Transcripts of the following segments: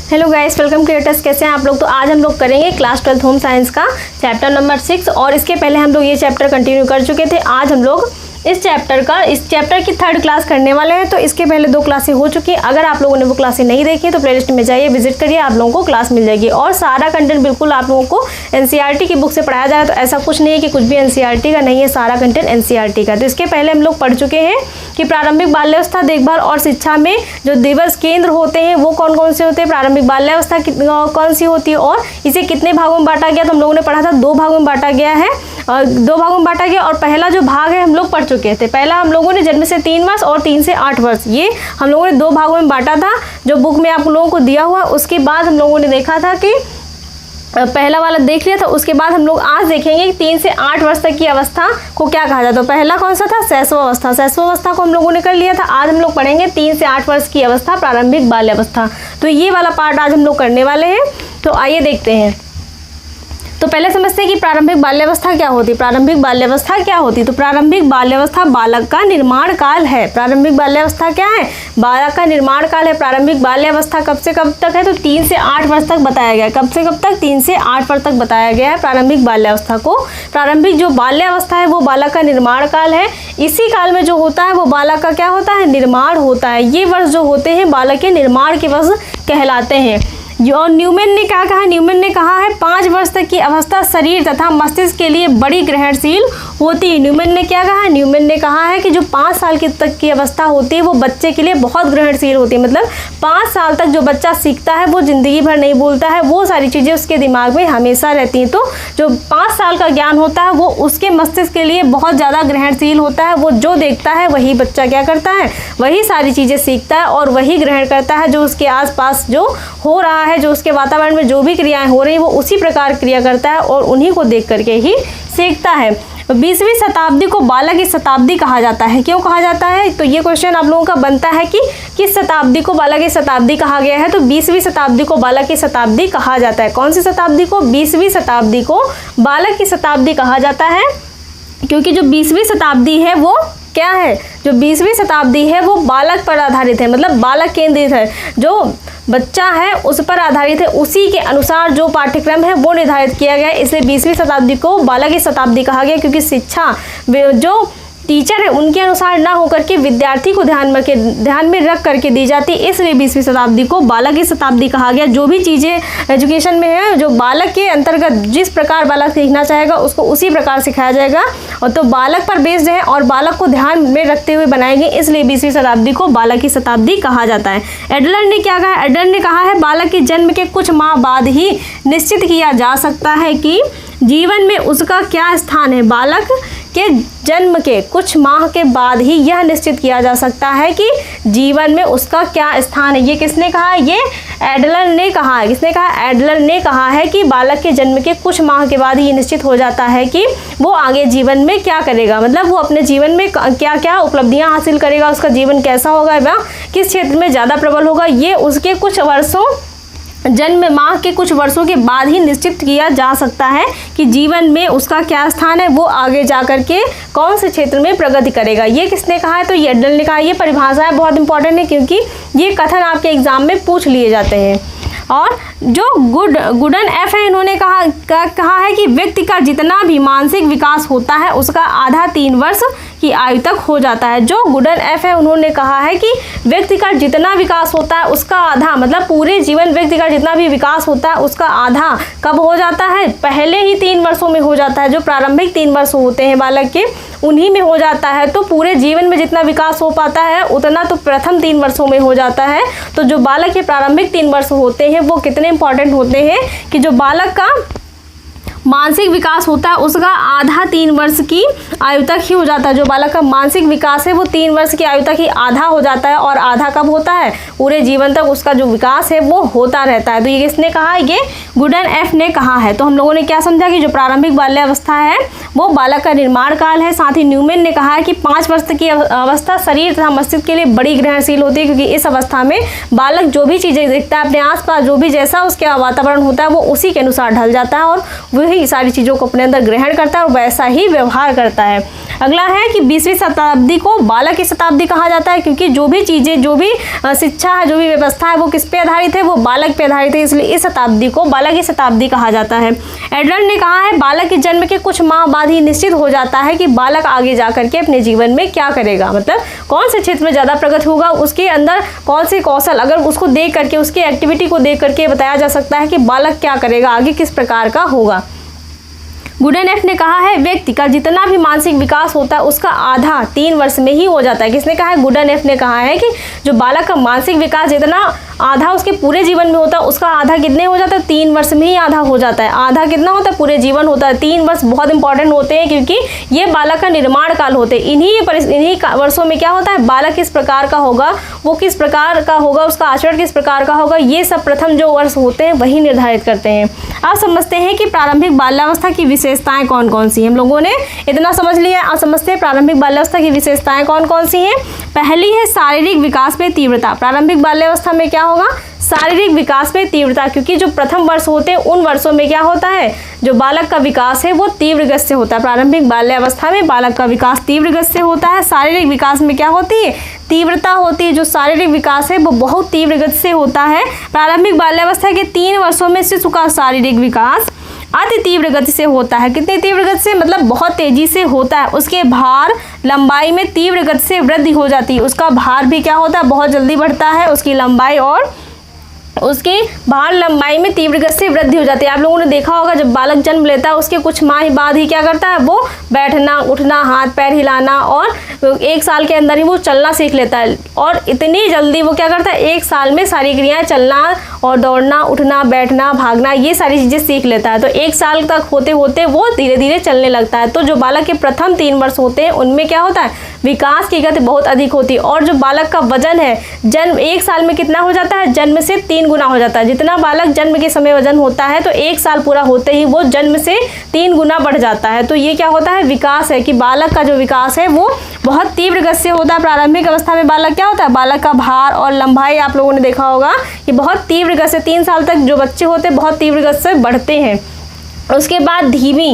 Hello guys, welcome creators. कैसे हैं आप लोग। तो आज हम लोग करेंगे क्लास 12 होम साइंस का चैप्टर नंबर 6 और इसके पहले हम लोग ये चैप्टर कंटिन्यू कर चुके थे। आज हम लोग इस चैप्टर की 3rd क्लास करने वाले हैं। तो इसके पहले 2 क्लासें हो चुकी हैं। अगर आप लोगों ने वो क्लासें नहीं देखी तो प्लेलिस्ट में जाइए, विजिट करिए, आप लोगों को क्लास मिल जाएगी। और सारा कंटेंट बिल्कुल आप लोगों को एनसीईआरटी की बुक से पढ़ाया जा रहा है। तो ऐसा कुछ नहीं है कि कुछ भी एनसीईआरटी का नहीं है, सारा कंटेंट एनसीईआरटी का। तो इसके पहले हम लोग पढ़ चुके हैं कि प्रारंभिक बाल्यावस्था देखभाल और शिक्षा में जो दिवस केंद्र होते हैं वो कौन कौन से होते हैं, प्रारंभिक बाल्यावस्था कौन सी होती है और इसे कितने भागों में बांटा गया। तो हम लोगों ने पढ़ा था 2 भागों में बांटा गया है, 2 भागों में बांटा गया। और पहला जो भाग है हम लोग पढ़ चुके थे। पहला हम लोगों ने जन्म से 3 वर्ष और 3 से 8 वर्ष, ये हम लोगों ने 2 भागों में बांटा था जो बुक में आप लोगों को दिया हुआ। उसके बाद हम लोगों ने देखा था कि पहला वाला देख लिया था। उसके बाद हम लोग आज देखेंगे कि 3 से 8 वर्ष तक की अवस्था को क्या कहा जाता है। तो पहला कौन सा था, शैशवावस्था। शैशवावस्था को हम लोगों ने कर लिया था। आज हम लोग पढ़ेंगे 3 से 8 वर्ष की अवस्था, प्रारंभिक बाल्यावस्था। तो ये वाला पार्ट आज हम लोग करने वाले हैं। तो आइए देखते हैं। तो पहले समझते हैं कि प्रारंभिक बाल्यावस्था क्या होती है। प्रारंभिक बाल्यावस्था क्या होती है। तो प्रारंभिक बाल्यावस्था बालक का निर्माण काल है। प्रारंभिक बाल्यावस्था क्या है, बालक का निर्माण काल है। प्रारंभिक बाल्यावस्था कब से कब तक है, तो 3 से 8 वर्ष तक बताया गया है। कब से कब तक, 3 से 8 वर्ष तक बताया गया है प्रारंभिक बाल्यावस्था को। प्रारंभिक जो बाल्यावस्था है वो बालक का निर्माण काल है। इसी काल में जो होता है वो बालक का क्या होता है, निर्माण होता है। ये वर्ष जो होते हैं बालक के निर्माण के वर्ष कहलाते हैं। और न्यूमैन ने क्या कहा, न्यूमैन ने कहा है 5 वर्ष तक की अवस्था शरीर तथा मस्तिष्क के लिए बड़ी ग्रहणशील होती है। न्यूमैन ने क्या कहा, न्यूमैन ने कहा है कि जो 5 साल तक की अवस्था होती है वो बच्चे के लिए बहुत ग्रहणशील होती है। मतलब 5 साल तक जो बच्चा सीखता है वो ज़िंदगी भर नहीं भूलता है, वो सारी चीज़ें उसके दिमाग में हमेशा रहती हैं। तो जो 5 साल का ज्ञान होता है वो उसके मस्तिष्क के लिए बहुत ज़्यादा ग्रहणशील होता है। वो जो देखता है वही बच्चा क्या करता है, वही सारी चीज़ें सीखता है और वही ग्रहण करता है। जो उसके आसपास जो हो रहा है, जो उसके वातावरण में जो भी क्रियाएं हो रही है वो उसी प्रकार क्रिया करता है और उन्हीं को देख करके ही सीखता है। 20वीं शताब्दी को बालक की शताब्दी कहा जाता है। क्यों कहा जाता है, तो ये क्वेश्चन आप लोगों का बनता है कि किस शताब्दी को बालक की शताब्दी कहा गया है। तो 20वीं शताब्दी को बालक की शताब्दी कहा जाता है। कौन सी शताब्दी को, 20वीं शताब्दी को बालक की शताब्दी कहा जाता है। क्योंकि जो 20वीं शताब्दी है वो क्या है, जो 20वीं शताब्दी है वो बालक पर आधारित है, मतलब बालक केंद्रित है। जो बच्चा है उस पर आधारित है, उसी के अनुसार जो पाठ्यक्रम है वो निर्धारित किया गया है। इसलिए 20वीं शताब्दी को बालक की शताब्दी कहा गया, क्योंकि शिक्षा जो टीचर है उनके अनुसार ना होकर के विद्यार्थी को ध्यान में रख करके दी जाती है। इसलिए 20वीं शताब्दी को बालक की शताब्दी कहा गया। जो भी चीज़ें एजुकेशन में है, जो बालक के अंतर्गत जिस प्रकार बालक सीखना चाहेगा उसको उसी प्रकार सिखाया जाएगा। और तो बालक पर बेस्ड है और बालक को ध्यान में रखते हुए बनाएंगे, इसलिए 20वीं शताब्दी को बालक की शताब्दी कहा जाता है। एडलर ने क्या कहा, एडलर ने कहा है बालक के जन्म के कुछ माह बाद ही निश्चित किया जा सकता है कि जीवन में उसका क्या स्थान है। बालक के जन्म के कुछ माह के बाद ही यह निश्चित किया जा सकता है कि जीवन में उसका क्या स्थान है। ये किसने कहा, ये एडलर ने कहा है। किसने कहा, एडलर ने कहा है कि बालक के जन्म के कुछ माह के बाद ही निश्चित हो जाता है कि वो आगे जीवन में क्या करेगा, मतलब वो अपने जीवन में क्या क्या उपलब्धियां हासिल करेगा, उसका जीवन कैसा होगा, वह किस क्षेत्र में ज़्यादा प्रबल होगा। ये उसके कुछ वर्षों, जन्म माह के कुछ वर्षों के बाद ही निश्चित किया जा सकता है कि जीवन में उसका क्या स्थान है, वो आगे जाकर के कौन से क्षेत्र में प्रगति करेगा। ये किसने कहा है, तो ये एडलर ने कहा। ये परिभाषाएं बहुत इंपॉर्टेंट है क्योंकि ये कथन आपके एग्जाम में पूछ लिए जाते हैं। और जो गुडन एफ है, इन्होंने कहा है कि व्यक्ति का जितना भी मानसिक विकास होता है उसका आधा 3 वर्ष की आयु तक हो जाता है। जो गुडन एफ है उन्होंने कहा है कि व्यक्ति का जितना विकास होता है उसका आधा, मतलब पूरे जीवन व्यक्ति का जितना भी विकास होता है उसका आधा कब हो जाता है, पहले ही 3 वर्षों में हो जाता है। जो प्रारंभिक 3 वर्ष होते हैं बालक के उन्हीं में हो जाता है। तो पूरे जीवन में जितना विकास हो पाता है उतना तो प्रथम 3 वर्षों में हो जाता है। तो जो बालक के प्रारंभिक 3 वर्ष होते हैं वो कितने इंपॉर्टेंट होते हैं कि जो बालक का मानसिक विकास होता है उसका आधा 3 वर्ष की आयु तक ही हो जाता है। जो बालक का मानसिक विकास है वो 3 वर्ष की आयु तक ही आधा हो जाता है। और आधा कब होता है, पूरे जीवन तक उसका जो विकास है वो होता रहता है। तो ये किसने कहा, ये गुडन एफ ने कहा है। तो हम लोगों ने क्या समझा कि जो प्रारंभिक बाल्यावस्था है वो बालक का निर्माण काल है। साथ ही न्यूमैन ने कहा है कि 5 वर्ष की अवस्था शरीर तथा मस्तिष्क के लिए बड़ी ग्रहणशील होती है, क्योंकि इस अवस्था में बालक जो भी चीज़ें देखता है अपने आसपास, जो भी जैसा उसके वातावरण होता है वो उसी के अनुसार ढल जाता है और ही सारी चीज़ों को अपने अंदर ग्रहण करता है और वैसा ही व्यवहार करता है। अगला है कि 20वीं शताब्दी को बालक की शताब्दी कहा जाता है, क्योंकि जो भी चीज़ें, जो भी शिक्षा है, जो भी व्यवस्था है, वो किस पे आधारित है, वो बालक पे आधारित है, इसलिए इस शताब्दी को बालक की शताब्दी कहा जाता है। एडलर ने कहा है बालक के जन्म के कुछ माह बाद ही निश्चित हो जाता है कि बालक आगे जाकर के अपने जीवन में क्या करेगा, मतलब कौन से क्षेत्र में ज़्यादा प्रगति होगा, उसके अंदर कौन से कौशल, अगर उसको देख करके, उसकी एक्टिविटी को देख करके बताया जा सकता है कि बालक क्या करेगा, आगे किस प्रकार का होगा। गुडेनेफ ने कहा है व्यक्ति का जितना भी मानसिक विकास होता है उसका आधा 3 वर्ष में ही हो जाता है। किसने कहा है? गुडेनेफ ने कहा है कि जो बालक का मानसिक विकास जितना आधा उसके पूरे जीवन में होता है उसका आधा कितने हो जाता है? 3 वर्ष में ही आधा हो जाता है। आधा कितना होता है? पूरे जीवन होता है। 3 वर्ष बहुत इंपॉर्टेंट होते हैं क्योंकि ये बालक का निर्माण काल होते हैं। इन्हीं वर्षों में क्या होता है, बालक किस प्रकार का होगा, वो किस प्रकार का होगा, उसका आचरण किस प्रकार का होगा, ये सब प्रथम जो वर्ष होते हैं वही निर्धारित करते हैं। अब समझते हैं कि प्रारंभिक बाल्यावस्था की विशेषताएं कौन कौन सी हैं। हम लोगों ने इतना समझ लिया, अब समझते हैं प्रारंभिक बाल्यावस्था की विशेषताएं कौन कौन सी हैं। पहली है शारीरिक विकास में तीव्रता। प्रारंभिक बाल्यावस्था में क्या होगा? शारीरिक विकास में तीव्रता, क्योंकि जो प्रथम वर्ष होते हैं उन वर्षों में क्या होता है, जो बालक का विकास है वो तीव्र गति से होता है। प्रारंभिक बाल्यावस्था में बालक का विकास तीव्र गति से होता है। शारीरिक विकास में क्या होती है? तीव्रता होती है। जो शारीरिक विकास है वो बहुत तीव्र गति से होता है। प्रारंभिक बाल्यावस्था के 3 वर्षों में शिशु का शारीरिक विकास अति तीव्र गति से होता है। कितनी तीव्र गति से? मतलब बहुत तेजी से होता है। उसके भार लंबाई में तीव्र गति से वृद्धि हो जाती है। उसका भार भी क्या होता है? बहुत जल्दी बढ़ता है। उसकी लंबाई और उसके भार लंबाई में तीव्र गति से वृद्धि हो जाती है। आप लोगों ने देखा होगा जब बालक जन्म लेता है उसके कुछ माह बाद ही क्या करता है, वो बैठना, उठना, हाथ पैर हिलाना और 1 साल के अंदर ही वो चलना सीख लेता है। और इतनी जल्दी वो क्या करता है, 1 साल में सारी क्रियाएं, चलना और दौड़ना, उठना, बैठना, भागना, ये सारी चीज़ें सीख लेता है। तो 1 साल तक होते होते वो धीरे धीरे चलने लगता है। तो जो बालक के प्रथम 3 वर्ष होते हैं उनमें क्या होता है, विकास की गति बहुत अधिक होती है। और जो बालक का वजन है, जन्म 1 साल में कितना हो जाता है, जन्म से 3 गुना हो जाता है। जितना बालक जन्म के समय वजन होता है तो 1 साल पूरा होते ही वो जन्म से 3 गुना बढ़ जाता है। तो ये क्या होता है, विकास है कि बालक का जो विकास है वो बहुत तीव्र गति से होता है। प्रारंभिक अवस्था में बालक क्या होता है, बालक का भार और लंबाई आप लोगों ने देखा होगा कि बहुत तीव्र गति से 3 साल तक जो बच्चे होते हैं बहुत तीव्र गति से बढ़ते हैं। उसके बाद धीमी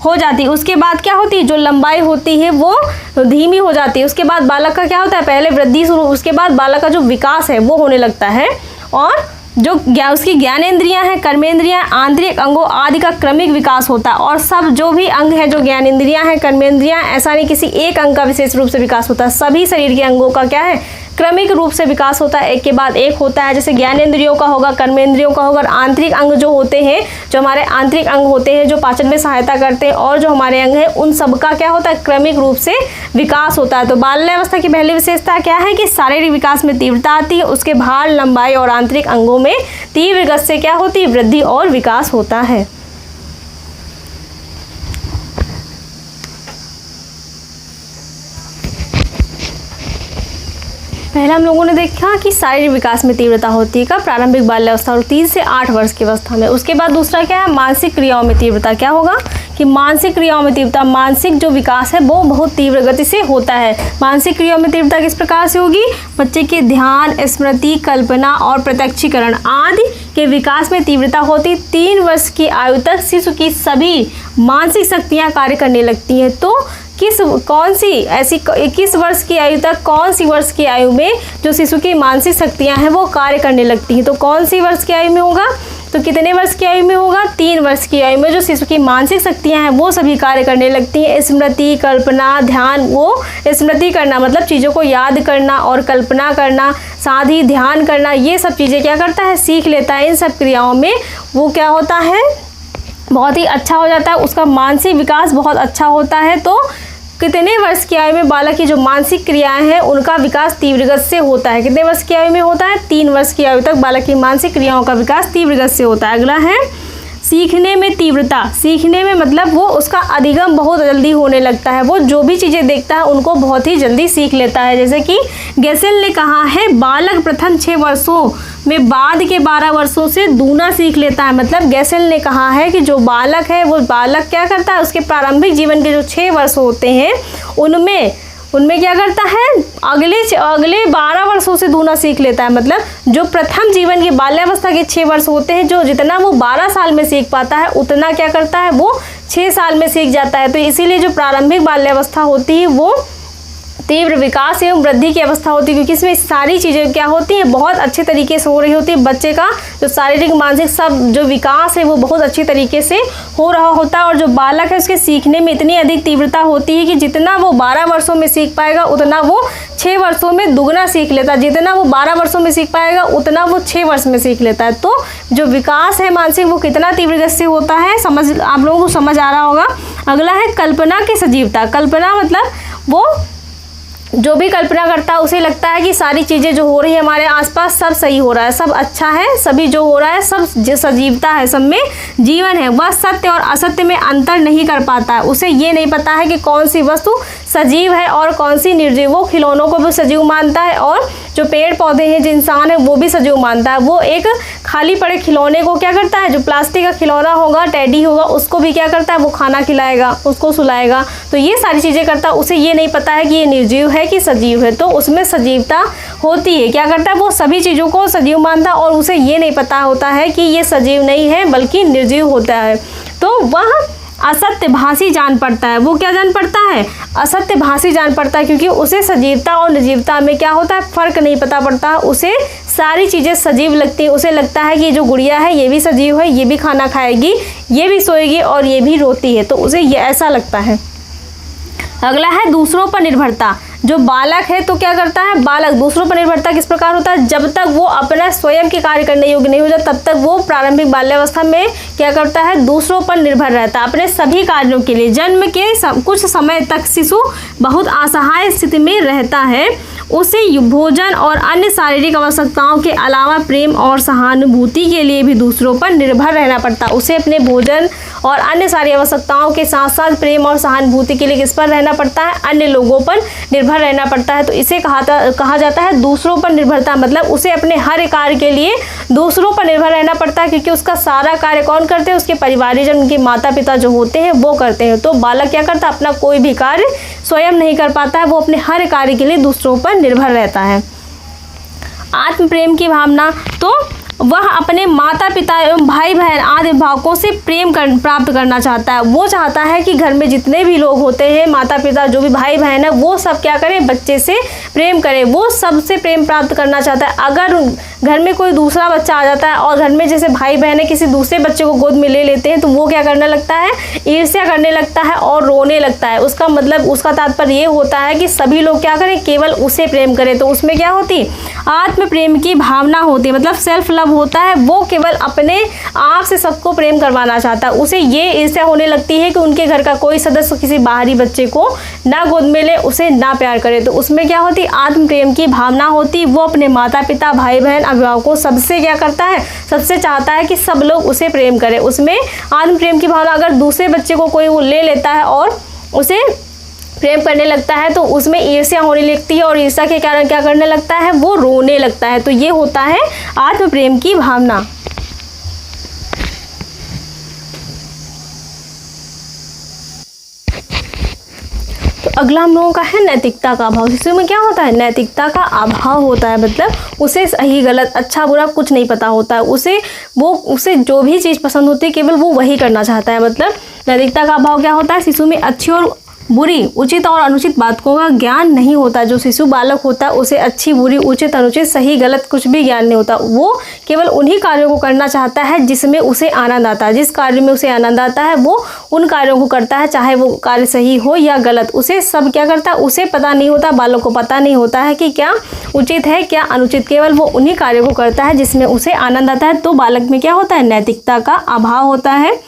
हो जाती है। उसके बाद क्या होती है, जो लंबाई होती है वो धीमी हो जाती है। उसके बाद बालक का क्या होता है, पहले वृद्धि शुरू, उसके बाद बालक का जो विकास है वो होने लगता है। और जो उसकी ज्ञानेंद्रियां हैं, कर्मेंद्रियां, आंतरिक अंगों आदि का क्रमिक विकास होता है। और सब जो भी अंग है, जो ज्ञानेंद्रियां हैं, कर्मेंद्रियां, ऐसा नहीं किसी एक अंग का विशेष रूप से विकास होता है। सभी शरीर के अंगों का क्या है, क्रमिक रूप से विकास होता है, एक के बाद एक होता है। जैसे ज्ञानेंद्रियों का होगा, कर्मेंद्रियों का होगा, आंतरिक अंग जो होते हैं, जो हमारे आंतरिक अंग होते हैं जो पाचन में सहायता करते हैं, और जो हमारे अंग हैं उन सब का क्या होता है, क्रमिक रूप से विकास होता है। तो बाल्यावस्था की पहली विशेषता क्या है कि शारीरिक विकास में तीव्रता आती है। उसके भार, लंबाई और आंतरिक अंगों में तीव्र गति से क्या होती है, वृद्धि और विकास होता है। पहला हम लोगों ने देखा कि शारीरिक विकास में तीव्रता होती है कब, प्रारंभिक बाल्यावस्था और 3 से 8 वर्ष की अवस्था में। उसके बाद दूसरा क्या है, मानसिक क्रियाओं में तीव्रता। क्या होगा कि मानसिक क्रियाओं में तीव्रता, मानसिक जो विकास है वो बहुत तीव्र गति से होता है। मानसिक क्रियाओं में तीव्रता किस प्रकार से होगी, बच्चे के ध्यान, स्मृति, कल्पना और प्रत्यक्षीकरण आदि के विकास में तीव्रता होती। 3 वर्ष की आयु तक शिशु की सभी मानसिक शक्तियाँ कार्य करने लगती हैं। तो कौन सी ऐसी 21 वर्ष की आयु तक, कौन सी वर्ष की आयु में जो शिशु की मानसिक शक्तियां हैं वो कार्य करने लगती हैं। तो कौन सी वर्ष की आयु में होगा, तो कितने वर्ष की आयु में होगा, 3 वर्ष की आयु में जो शिशु की मानसिक शक्तियां हैं वो सभी कार्य करने लगती हैं। स्मृति, कल्पना, ध्यान, वो स्मृति करना मतलब चीज़ों को याद करना और कल्पना करना, साथ ही ध्यान करना, ये सब चीज़ें क्या करता है, सीख लेता है। इन सब क्रियाओं में वो क्या होता है, बहुत ही अच्छा हो जाता है, उसका मानसिक विकास बहुत अच्छा होता है। तो कितने वर्ष की आयु में बालक की जो मानसिक क्रियाएं हैं उनका विकास तीव्र गति से होता है। कितने वर्ष की आयु में होता है, 3 वर्ष की आयु तक बालक की मानसिक क्रियाओं का विकास तीव्र गति से होता है। अगला है सीखने में तीव्रता। सीखने में मतलब वो उसका अधिगम बहुत जल्दी होने लगता है। वो जो भी चीज़ें देखता है उनको बहुत ही जल्दी सीख लेता है। जैसे कि गेसेल ने कहा है बालक प्रथम 6 वर्षों में बाद के 12 वर्षों से दूना सीख लेता है। मतलब गेसेल ने कहा है कि जो बालक है वो बालक क्या करता है, उसके प्रारंभिक जीवन के जो 6 वर्ष होते हैं उनमें उनमें क्या करता है, अगले 12 वर्षों से दूना सीख लेता है। मतलब जो प्रथम जीवन की बाल्यावस्था के 6 वर्ष होते हैं, जो जितना वो 12 साल में सीख पाता है उतना क्या करता है, वो 6 साल में सीख जाता है। तो इसीलिए जो प्रारंभिक बाल्यावस्था होती है वो तीव्र विकास एवं वृद्धि की अवस्था होती है, क्योंकि इसमें सारी चीज़ें क्या होती हैं, बहुत अच्छे तरीके से हो रही होती है। बच्चे का जो शारीरिक मानसिक सब जो विकास है वो बहुत अच्छी तरीके से हो रहा होता है। और जो बालक है उसके सीखने में इतनी अधिक तीव्रता होती है कि जितना वो 12 वर्षों में सीख पाएगा उतना वो 6 वर्षों में दुगना सीख लेता है। जितना वो 12 वर्षों में सीख पाएगा उतना वो 6 वर्ष में सीख लेता है। तो जो विकास है मानसिक वो कितना तीव्र गति से होता है, समझ आप लोगों को समझ आ रहा होगा। अगला है कल्पना की सजीवता। कल्पना मतलब वो जो भी कल्पना करता है उसे लगता है कि सारी चीज़ें जो हो रही है हमारे आसपास सब सही हो रहा है, सब अच्छा है, सभी जो हो रहा है सब जो सजीवता है, सब में जीवन है। वह सत्य और असत्य में अंतर नहीं कर पाता है। उसे ये नहीं पता है कि कौन सी वस्तु सजीव है और कौन सी निर्जीव। वो खिलौनों को भी सजीव मानता है और जो पेड़ पौधे हैं, जो इंसान है वो भी सजीव मानता है। वो एक खाली पड़े खिलौने को क्या करता है, जो प्लास्टिक का खिलौना होगा, टेडी होगा, उसको भी क्या करता है, वो खाना खिलाएगा, उसको सुलाएगा। तो ये सारी चीज़ें करता है। उसे ये नहीं पता है कि ये निर्जीव है कि सजीव है। तो उसमें सजीवता होती है। क्या करता है, वो सभी चीज़ों को सजीव मानता है और उसे ये नहीं पता होता है कि ये सजीव नहीं है बल्कि निर्जीव होता है। तो वह असत्य भाषी जान पड़ता है। वो क्या जान पड़ता है, असत्य भाषी जान पड़ता है, क्योंकि उसे सजीवता और निर्जीवता में क्या होता है, फर्क नहीं पता पड़ता। उसे सारी चीज़ें सजीव लगती हैं। उसे लगता है कि जो गुड़िया है ये भी सजीव है, ये भी खाना खाएगी, ये भी सोएगी और ये भी रोती है। तो उसे ये ऐसा लगता है। अगला है दूसरों पर निर्भरता। जो बालक है तो क्या करता है, बालक दूसरों पर निर्भरता किस प्रकार होता है, जब तक वो अपना स्वयं के कार्य करने योग्य नहीं हो जाता तब तक वो प्रारंभिक बाल्यावस्था में क्या करता है, दूसरों पर निर्भर रहता है अपने सभी कार्यों के लिए। जन्म के कुछ समय तक शिशु बहुत असहाय स्थिति में रहता है। उसे भोजन और अन्य शारीरिक आवश्यकताओं के अलावा प्रेम और सहानुभूति के लिए भी दूसरों पर निर्भर रहना पड़ता है। उसे अपने भोजन और अन्य सारी आवश्यकताओं के साथ साथ प्रेम और सहानुभूति के लिए किस पर रहना पड़ता है, अन्य लोगों पर निर्भर रहना पड़ता है। तो इसे कहा जाता है दूसरों पर निर्भरता। मतलब उसे अपने हर कार्य के लिए दूसरों पर निर्भर रहना पड़ता है, क्योंकि उसका सारा कार्य कौन करते हैं, उसके परिवारजन, उनके माता पिता जो होते हैं वो करते हैं। तो बालक क्या करता है, अपना कोई भी कार्य स्वयं नहीं कर पाता है, वो अपने हर कार्य के लिए दूसरों पर निर्भर रहता है। आत्म प्रेम की भावना, तो वह अपने माता पिता एवं भाई बहन आदि अभिभावकों से प्रेम प्राप्त करना चाहता है। वो चाहता है कि घर में जितने भी लोग होते हैं, माता पिता जो भी भाई बहन है, वो सब क्या करें, बच्चे से प्रेम करें। वो सबसे प्रेम प्राप्त करना चाहता है। अगर घर में कोई दूसरा बच्चा आ जाता है और घर में जैसे भाई बहन है किसी दूसरे बच्चे को गोद में ले लेते हैं, तो वो क्या करने लगता है, ईर्ष्या करने लगता है और रोने लगता है। उसका मतलब, उसका तात्पर्य ये होता है कि सभी लोग क्या करें, केवल उसे प्रेम करें। तो उसमें क्या होती, आत्म प्रेम की भावना होती है। मतलब सेल्फ लव होता है। वो केवल अपने आप से सबको प्रेम करवाना चाहता है। उसे ये ईर्ष्या होने लगती है कि उनके घर का कोई सदस्य किसी बाहरी बच्चे को ना गोद में ले, उसे ना प्यार करे। तो उसमें क्या होती, आत्म प्रेम की भावना होती। वो अपने माता पिता भाई बहन अभिभावकों सबसे क्या करता है, सबसे चाहता है कि सब लोग उसे प्रेम करें। उसमें आत्म प्रेम की भावना, अगर दूसरे बच्चे को कोई वो ले लेता है और उसे प्रेम करने लगता है तो उसमें ईर्ष्या होने लगती है और ईर्ष्या के कारण क्या करने लगता है, वो रोने लगता है। तो ये होता है आत्म प्रेम की भावना। तो अगला हम लोगों का है नैतिकता का अभाव। इसमें क्या होता है, नैतिकता का अभाव होता है। मतलब उसे सही गलत अच्छा बुरा कुछ नहीं पता होता है। उसे जो भी चीज़ पसंद होती है केवल वो वही करना चाहता है। मतलब नैतिकता का अभाव क्या होता है, शिशु में अच्छी और बुरी, उचित और अनुचित बातों का ज्ञान नहीं होता। जो शिशु बालक होता है उसे अच्छी बुरी उचित अनुचित सही गलत कुछ भी ज्ञान नहीं होता। वो केवल उन्हीं कार्यों को करना चाहता है जिसमें उसे आनंद आता है। जिस कार्य में उसे आनंद आता है वो उन कार्यों को करता है, चाहे वो कार्य सही हो या गलत। उसे सब क्या करता है, उसे पता नहीं होता, बालक को पता नहीं होता है कि क्या उचित है क्या अनुचित। केवल वो उन्हीं कार्यों को करता है जिसमें उसे आनंद आता है। तो बालक में क्या होता है, नैतिकता का अभाव होता है।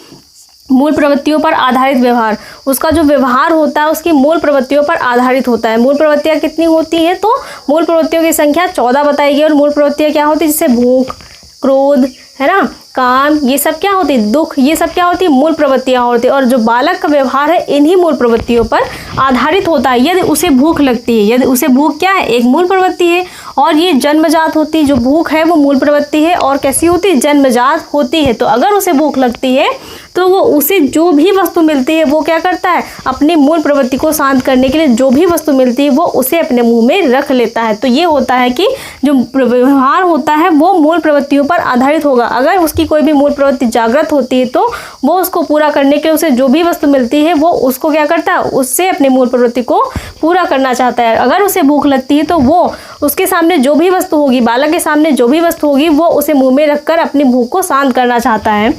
मूल प्रवृत्तियों पर आधारित व्यवहार, उसका जो व्यवहार होता है उसकी मूल प्रवृत्तियों पर आधारित होता है। मूल प्रवृत्तियाँ कितनी होती हैं, तो मूल प्रवृत्तियों की संख्या 14 बताई गई। और मूल प्रवृत्तियाँ क्या होती है, जैसे भूख, क्रोध, है ना, काम, ये सब क्या होती है, दुख, ये सब क्या होती है, मूल प्रवृत्तियाँ होती है। और जो बालक का व्यवहार है इन्हीं मूल प्रवृत्तियों पर आधारित होता है। यदि उसे भूख लगती है, यदि उसे भूख क्या है, एक मूल प्रवृत्ति है, और ये जन्मजात होती है। जो भूख है वो मूल प्रवृत्ति है और कैसी होती है, जन्मजात होती है। तो अगर उसे भूख लगती है तो वो उसे जो भी वस्तु मिलती है वो क्या करता है, अपनी मूल प्रवृत्ति को शांत करने के लिए जो भी वस्तु मिलती है वो उसे अपने मुंह में रख लेता है। तो ये होता है कि जो व्यवहार होता है वो मूल प्रवृत्तियों पर आधारित होगा। अगर उसकी कोई भी मूल प्रवृत्ति जागृत होती है तो वो उसको पूरा करने के लिए उसे जो भी वस्तु मिलती है वो उसको क्या करता है, उससे अपनी मूल प्रवृत्ति को पूरा करना चाहता है। अगर उसे भूख लगती है तो वो उसके सामने जो भी वस्तु होगी, बालक के सामने जो भी वस्तु होगी वो उसे मुंह में रखकर अपनी भूख को शांत करना चाहता है।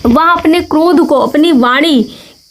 वह अपने क्रोध को अपनी वाणी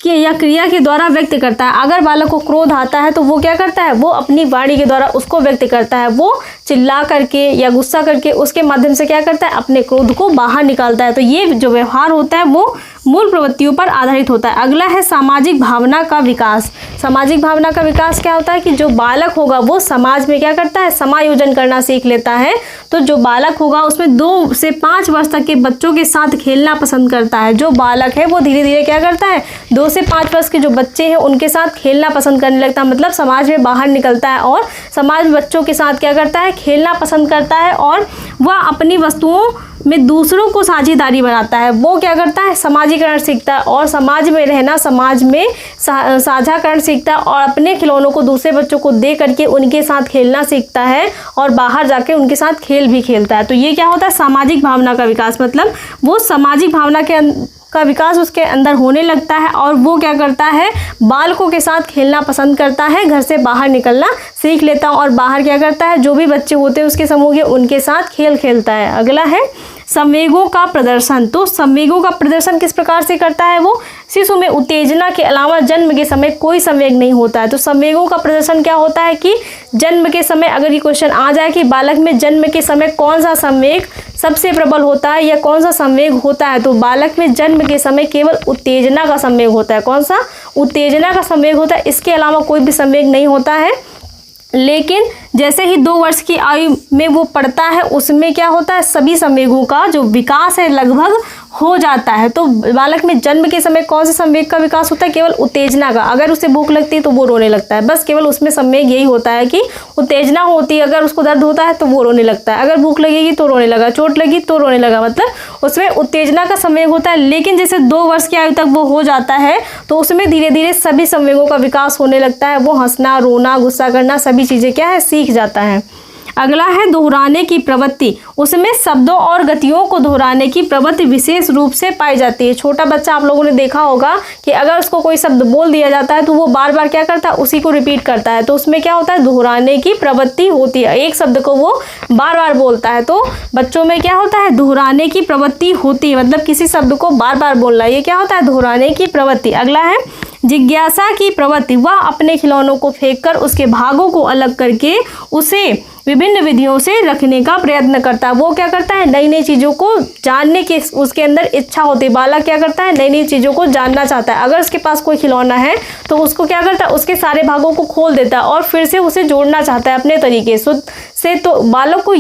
के या क्रिया के द्वारा व्यक्त करता है। अगर बालक को क्रोध आता है तो वो क्या करता है, वो अपनी वाणी के द्वारा उसको व्यक्त करता है। वो चिल्ला करके या गुस्सा करके उसके माध्यम से क्या करता है, अपने क्रोध को बाहर निकालता है। तो ये जो व्यवहार होता है वो मूल प्रवृत्तियों पर आधारित होता है। अगला है सामाजिक भावना का विकास। सामाजिक भावना का विकास क्या होता है कि जो बालक होगा वो समाज में क्या करता है, समायोजन करना सीख लेता है। तो जो बालक होगा उसमें 2 से 5 वर्ष तक के बच्चों के साथ खेलना पसंद करता है। जो बालक है वो धीरे धीरे क्या करता है, 2 से 5 वर्ष के जो बच्चे हैं उनके साथ खेलना पसंद करने लगता है। मतलब समाज में बाहर निकलता है और समाज में बच्चों के साथ क्या करता है, खेलना पसंद करता है और वह अपनी वस्तुओं में दूसरों को साझेदारी बनाता है। वो क्या करता है, समाजीकरण सीखता है और समाज में रहना, समाज में साझाकरण सीखता है और अपने खिलौनों को दूसरे बच्चों को दे करके उनके साथ खेलना सीखता है और बाहर जाके उनके साथ खेल भी खेलता है। तो ये क्या होता है, सामाजिक भावना का विकास। मतलब वो सामाजिक भावना का विकास उसके अंदर होने लगता है और वो क्या करता है, बालकों के साथ खेलना पसंद करता है, घर से बाहर निकलना सीख लेता है और बाहर क्या करता है, जो भी बच्चे होते हैं उसके समूह के उनके साथ खेल खेलता है। अगला है संवेगों का प्रदर्शन। तो संवेगों का प्रदर्शन किस प्रकार से करता है, वो शिशु में उत्तेजना के अलावा जन्म के समय कोई संवेग नहीं होता है। तो संवेगों का प्रदर्शन क्या होता है कि जन्म के समय अगर ये क्वेश्चन आ जाए कि बालक में जन्म के समय कौन सा संवेग सबसे प्रबल होता है या कौन सा संवेग होता है, तो बालक में जन्म के समय केवल उत्तेजना का संवेग होता है। कौन सा, उत्तेजना का संवेग होता है, इसके अलावा कोई भी संवेग नहीं होता है। लेकिन जैसे ही 2 वर्ष की आयु में वो पढ़ता है उसमें क्या होता है, सभी संवेगों का जो विकास है लगभग हो जाता है। तो बालक में जन्म के समय कौन से संवेग का विकास होता है, केवल उत्तेजना का। अगर उसे भूख लगती है तो वो रोने लगता है, बस केवल उसमें संवेग यही होता है कि उत्तेजना होती है। अगर उसको दर्द होता है तो वो रोने लगता है, अगर भूख लगेगी तो रोने लगा, चोट लगी तो रोने लगा, मतलब उसमें उत्तेजना का संवेग होता है। लेकिन जैसे 2 वर्ष की आयु तक वो हो जाता है तो उसमें धीरे धीरे सभी संवेगों का विकास होने लगता है। वो हंसना, रोना, गुस्सा करना सभी चीज़ें क्या है, सीख जाता है। अगला है दोहराने की प्रवृत्ति। उसमें शब्दों और गतियों को दोहराने की प्रवृत्ति विशेष रूप से पाई जाती है। छोटा बच्चा आप लोगों ने देखा होगा कि अगर उसको कोई शब्द बोल दिया जाता है तो वो बार बार क्या करता है, उसी को रिपीट करता है। तो उसमें क्या होता है, दोहराने की प्रवृत्ति होती है। एक शब्द को वो बार बार बोलता है तो बच्चों में क्या होता है, दोहराने की प्रवृत्ति होती है। मतलब किसी शब्द को बार बार बोलना, ये क्या होता है, दोहराने की प्रवृत्ति। अगला है जिज्ञासा की प्रवृत्ति। वह अपने खिलौनों को फेंककर उसके भागों को अलग करके उसे विभिन्न विधियों से रखने का प्रयत्न करता है। वो क्या करता है, नई नई चीज़ों को जानने की उसके अंदर इच्छा होती है। बालक क्या करता है, नई नई चीज़ों को जानना चाहता है। अगर उसके पास कोई खिलौना है तो उसको क्या करता है, उसके सारे भागों को खोल देता है और फिर से उसे जोड़ना चाहता है अपने तरीके से। तो बालक को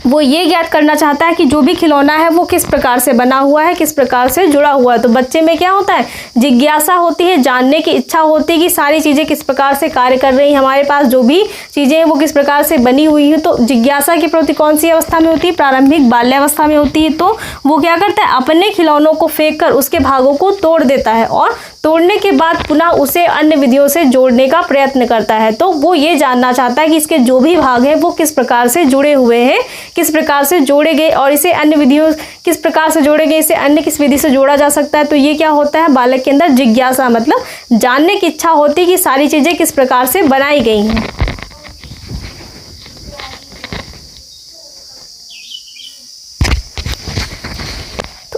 वो ये ज्ञात करना चाहता है कि जो भी खिलौना है वो किस प्रकार से बना हुआ है, किस प्रकार से जुड़ा हुआ है। तो बच्चे में क्या होता है, जिज्ञासा होती है, जानने की इच्छा होती है कि सारी चीज़ें किस प्रकार से कार्य कर रही हैं, हमारे पास जो भी चीज़ें हैं वो किस प्रकार से बनी हुई हैं। तो जिज्ञासा की प्रवृत्ति कौन सी अवस्था में होती है, प्रारंभिक बाल्यावस्था में होती है। तो वो क्या करता है, अपने खिलौनों को फेंक कर उसके भागों को तोड़ देता है और तोड़ने के बाद पुनः उसे अन्य विधियों से जोड़ने का प्रयत्न करता है। तो वो ये जानना चाहता है कि इसके जो भी भाग हैं वो किस प्रकार से जुड़े हुए हैं, किस प्रकार से जोड़े गए और इसे अन्य विधियों किस प्रकार से जोड़े गए, इसे अन्य किस विधि से जोड़ा जा सकता है। तो ये क्या होता है, बालक के अंदर जिज्ञासा, मतलब जानने की इच्छा होती है कि सारी चीज़ें किस प्रकार से बनाई गई हैं।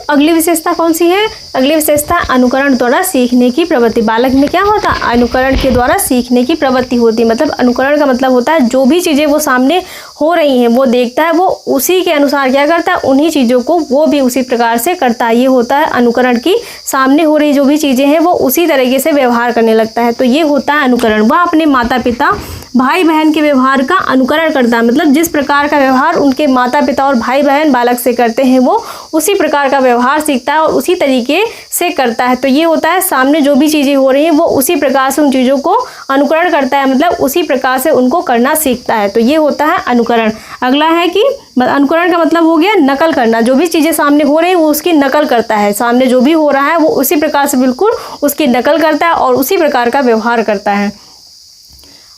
अगली विशेषता कौन सी है, अगली विशेषता अनुकरण द्वारा सीखने की प्रवृत्ति। बालक में क्या होता है, अनुकरण के द्वारा सीखने की प्रवृत्ति होती है। मतलब अनुकरण का मतलब होता है जो भी चीज़ें वो सामने हो रही हैं वो देखता है, वो उसी के अनुसार क्या करता है, उन्हीं चीज़ों को वो भी उसी प्रकार से करता है। ये होता है अनुकरण की, सामने हो रही जो भी चीज़ें हैं वो उसी तरीके से व्यवहार करने लगता है। तो ये होता है अनुकरण। वह अपने माता पिता भाई बहन के व्यवहार का अनुकरण करता है, मतलब जिस प्रकार का व्यवहार उनके माता पिता और भाई बहन बालक से करते हैं वो उसी प्रकार का व्यवहार सीखता है और उसी तरीके से करता है। तो ये होता है सामने जो भी चीज़ें हो रही हैं वो उसी प्रकार से उन चीज़ों को अनुकरण करता है, मतलब उसी प्रकार से उनको करना सीखता है। तो ये होता है अनुकरण। अगला है कि अनुकरण का मतलब हो गया नकल करना, जो भी चीज़ें सामने हो रही है वो उसकी नकल करता है, सामने जो भी हो रहा है वो उसी प्रकार से बिल्कुल उसकी नकल करता है और उसी प्रकार का व्यवहार करता है।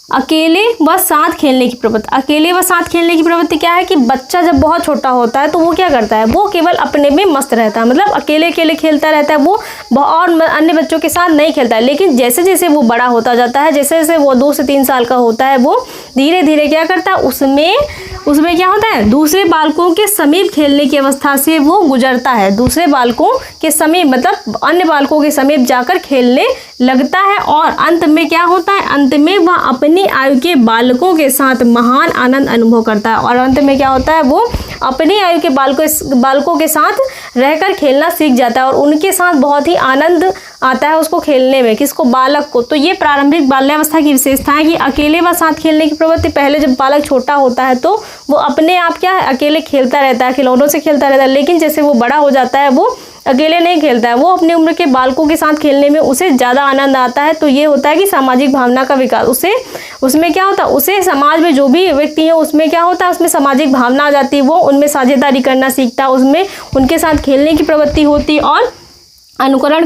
अकेले व साथ खेलने की प्रवृत्ति। अकेले व साथ खेलने की प्रवृत्ति क्या है कि बच्चा जब बहुत छोटा होता है तो वो क्या करता है, वो केवल अपने में मस्त रहता है, मतलब अकेले अकेले खेलता रहता है, वो और अन्य बच्चों के साथ नहीं खेलता है। लेकिन जैसे जैसे वो बड़ा होता जाता है, जैसे जैसे वो 2 से 3 साल का होता है, वो धीरे धीरे क्या करता है, उसमें क्या होता है, दूसरे बालकों के समीप खेलने की अवस्था से वो गुजरता है, दूसरे बालकों के समीप मतलब अन्य बालकों के समीप जाकर खेलने लगता है और अंत में क्या होता है, अंत में वह अपनी आयु के बालकों के साथ महान आनंद अनुभव करता है और अंत में क्या होता है, वो अपनी आयु के बालकों के साथ रहकर खेलना सीख जाता है और उनके साथ बहुत ही आनंद आता है उसको खेलने में, किसको, बालक को। तो ये प्रारंभिक बाल्यावस्था की विशेषता है कि अकेले व साथ खेलने की प्रवृत्ति। पहले जब बालक छोटा होता है तो वो अपने आप क्या है, अकेले खेलता रहता है, खिलौनों से खेलता रहता है, लेकिन जैसे वो बड़ा हो जाता है वो अकेले नहीं खेलता है, वो अपनी उम्र के बालकों के साथ खेलने में उसे ज़्यादा आनंद आता है। तो ये होता है कि सामाजिक भावना का विकास, उसमें क्या होता है, उसे समाज में जो भी व्यक्ति है उसमें क्या होता है, उसमें सामाजिक भावना आ जाती है, वो उनमें साझेदारी करना सीखता है, उसमें उनके साथ खेलने की प्रवृत्ति होती और अनुकरण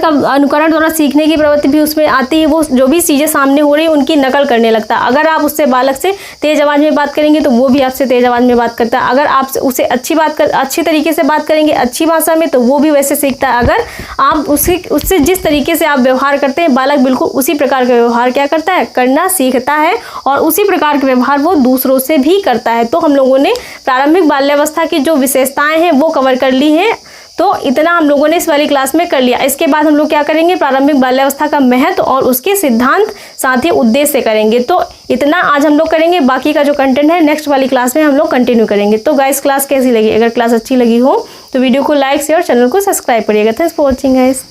द्वारा सीखने की प्रवृत्ति भी उसमें आती है। वो जो भी चीज़ें सामने हो रही है उनकी नकल करने लगता है। अगर आप उससे बालक से तेज़ आवाज़ में बात करेंगे तो वो भी आपसे तेज़ आवाज़ में बात करता है। अगर आप उसे अच्छी तरीके से बात करेंगे अच्छी भाषा में तो वो भी वैसे सीखता है। अगर आप उससे जिस तरीके से आप व्यवहार करते हैं बालक बिल्कुल उसी प्रकार का व्यवहार क्या करता है, करना सीखता है और उसी प्रकार के व्यवहार वो दूसरों से भी करता है। तो हम लोगों ने प्रारंभिक बाल्यावस्था की जो विशेषताएँ हैं वो कवर कर ली हैं। तो इतना हम लोगों ने इस वाली क्लास में कर लिया। इसके बाद हम लोग क्या करेंगे, प्रारंभिक बाल्यावस्था का महत्व और उसके सिद्धांत साथ ही उद्देश्य करेंगे। तो इतना आज हम लोग करेंगे, बाकी का जो कंटेंट है नेक्स्ट वाली क्लास में हम लोग कंटिन्यू करेंगे। तो गाइस क्लास कैसी लगी, अगर क्लास अच्छी लगी हो तो वीडियो को लाइक शेयर, चैनल को सब्सक्राइब करिएगा। Thanks for watching guys.